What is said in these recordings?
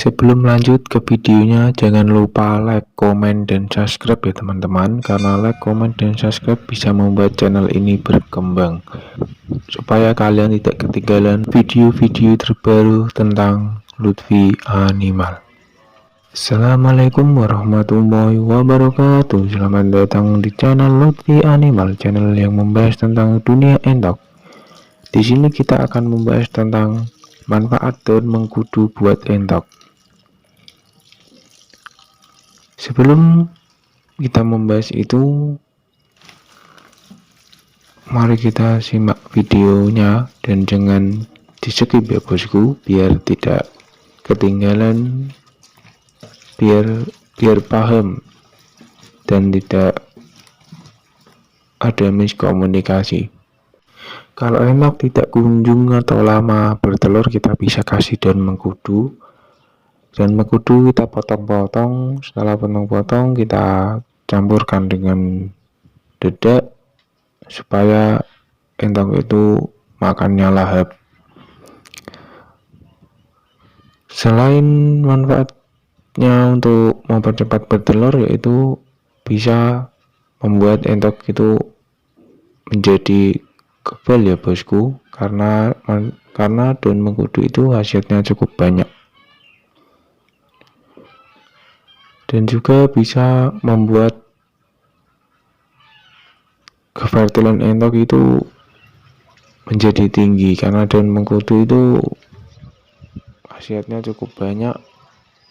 Sebelum lanjut ke videonya, jangan lupa like, komen, dan subscribe ya teman-teman. Karena like, komen, dan subscribe bisa membuat channel ini berkembang, supaya kalian tidak ketinggalan video-video terbaru tentang Lutfi Animal. Assalamualaikum warahmatullahi wabarakatuh. Selamat datang di channel Lutfi Animal, channel yang membahas tentang dunia entok. Di sini kita akan membahas tentang manfaat daun mengkudu buat entok. Sebelum kita membahas itu, mari kita simak videonya dan jangan di skip ya bosku, biar tidak ketinggalan, biar paham dan tidak ada miskomunikasi. Kalau entok tidak kunjung atau lama bertelur, kita bisa kasih daun mengkudu. Dan mengkudu kita potong-potong. Setelah potong-potong kita campurkan dengan dedak supaya entok itu makannya lahap. Selain manfaatnya untuk mempercepat bertelur, yaitu bisa membuat entok itu menjadi kebal ya bosku, karena daun mengkudu itu hasilnya cukup banyak. Dan juga bisa membuat kefertilan entok itu menjadi tinggi, karena daun mengkudu itu khasiatnya cukup banyak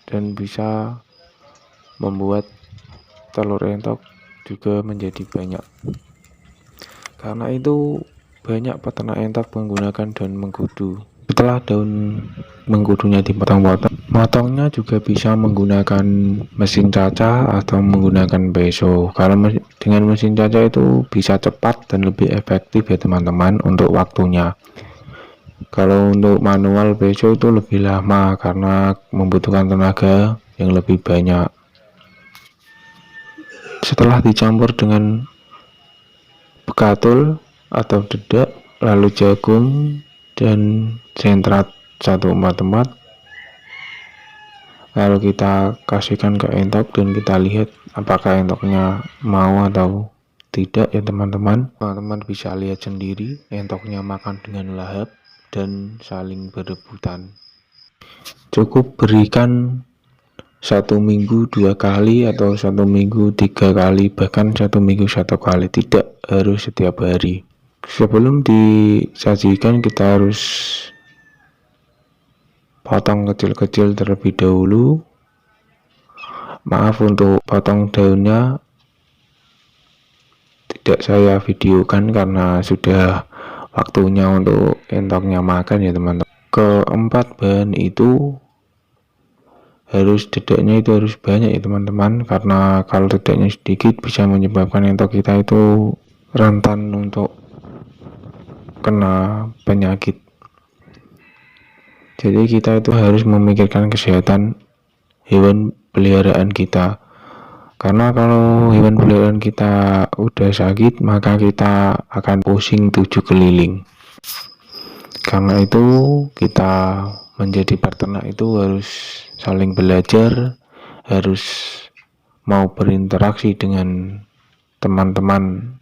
dan bisa membuat telur entok juga menjadi banyak. Karena itu banyak peternak entok menggunakan daun mengkudu. Setelah daun mengkudunya dipotong-potong, motongnya juga bisa menggunakan mesin caca atau menggunakan peso. Kalau dengan mesin caca itu bisa cepat dan lebih efektif ya teman-teman untuk waktunya. Kalau untuk manual peso itu lebih lama karena membutuhkan tenaga yang lebih banyak. Setelah dicampur dengan bekatul atau dedak, lalu jagung dan sentrat 1/4, lalu kita kasihkan ke entok dan kita lihat apakah entoknya mau atau tidak ya teman-teman. Teman-teman bisa lihat sendiri, entoknya makan dengan lahap dan saling berebutan. Cukup berikan 1 minggu 2 kali atau 1 minggu 3 kali, bahkan 1 minggu 1 kali, tidak harus setiap hari. Sebelum disajikan kita harus potong kecil-kecil terlebih dahulu. Maaf untuk potong daunnya tidak saya videokan karena sudah waktunya untuk entoknya makan ya teman-teman. Keempat, bahan itu dedaknya itu harus banyak ya teman-teman, karena kalau dedaknya sedikit bisa menyebabkan entok kita itu rentan untuk kena penyakit. Jadi kita itu harus memikirkan kesehatan hewan peliharaan kita, karena kalau hewan peliharaan kita udah sakit maka kita akan pusing 7 keliling. Karena itu kita menjadi peternak itu harus saling belajar, harus mau berinteraksi dengan teman-teman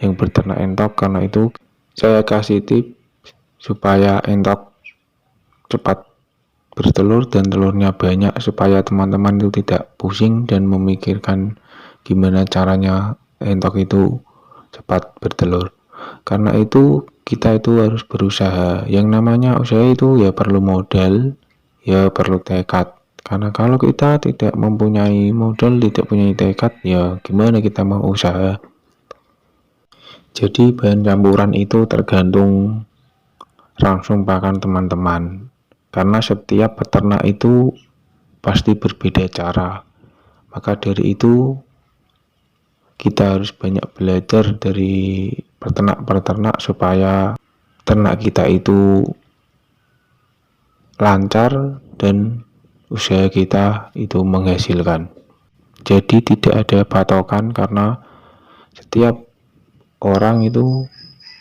yang berternak entok. Karena itu saya kasih tips supaya entok cepat bertelur dan telurnya banyak, supaya teman-teman itu tidak pusing dan memikirkan gimana caranya entok itu cepat bertelur. Karena itu kita itu harus berusaha. Yang namanya usaha itu ya perlu modal, ya perlu tekad. Karena kalau kita tidak mempunyai modal, tidak punya tekad, ya gimana kita mau usaha. Jadi bahan campuran itu tergantung langsung pakan teman-teman, karena setiap peternak itu pasti berbeda cara. Maka dari itu kita harus banyak belajar dari peternak-peternak supaya ternak kita itu lancar dan usaha kita itu menghasilkan. Jadi tidak ada patokan, karena setiap orang itu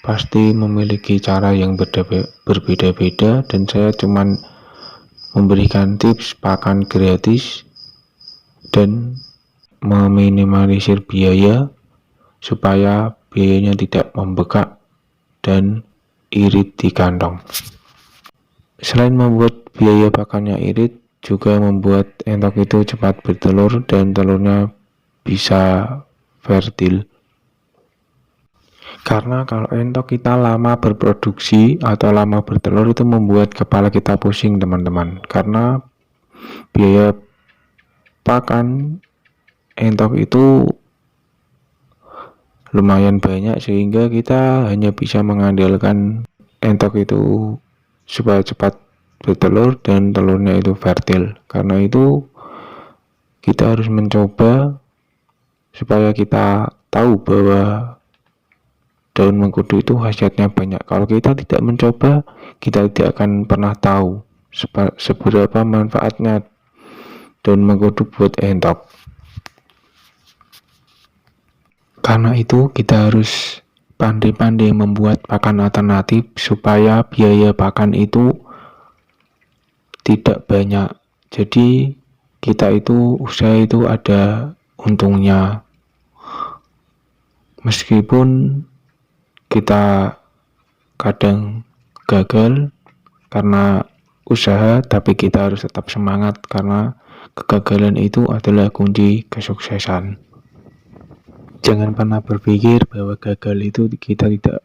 pasti memiliki cara yang berbeda-beda, dan saya cuman memberikan tips pakan gratis, dan meminimalisir biaya supaya biayanya tidak membengkak dan irit di kantong. Selain membuat biaya pakannya irit, juga membuat entok itu cepat bertelur dan telurnya bisa fertil. Karena kalau entok kita lama berproduksi atau lama bertelur itu membuat kepala kita pusing teman-teman, karena biaya pakan entok itu lumayan banyak, sehingga kita hanya bisa mengandalkan entok itu supaya cepat bertelur dan telurnya itu fertil. Karena itu kita harus mencoba supaya kita tahu bahwa daun mengkudu itu khasiatnya banyak. Kalau kita tidak mencoba, kita tidak akan pernah tahu seberapa manfaatnya daun mengkudu buat entok. Karena itu kita harus pandai-pandai membuat pakan alternatif supaya biaya pakan itu tidak banyak. Jadi kita itu usaha itu ada untungnya. Meskipun kita kadang gagal karena usaha, tapi kita harus tetap semangat karena kegagalan itu adalah kunci kesuksesan. Jangan pernah berpikir bahwa gagal itu kita tidak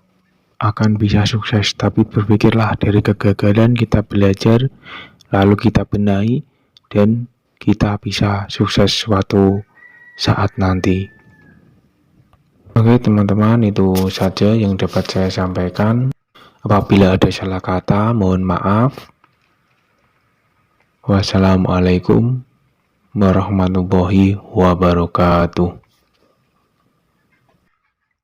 akan bisa sukses, tapi berpikirlah dari kegagalan kita belajar, lalu kita benahi, dan kita bisa sukses suatu saat nanti. Oke teman-teman, itu saja yang dapat saya sampaikan. Apabila ada salah kata, mohon maaf. Wassalamualaikum warahmatullahi wabarakatuh.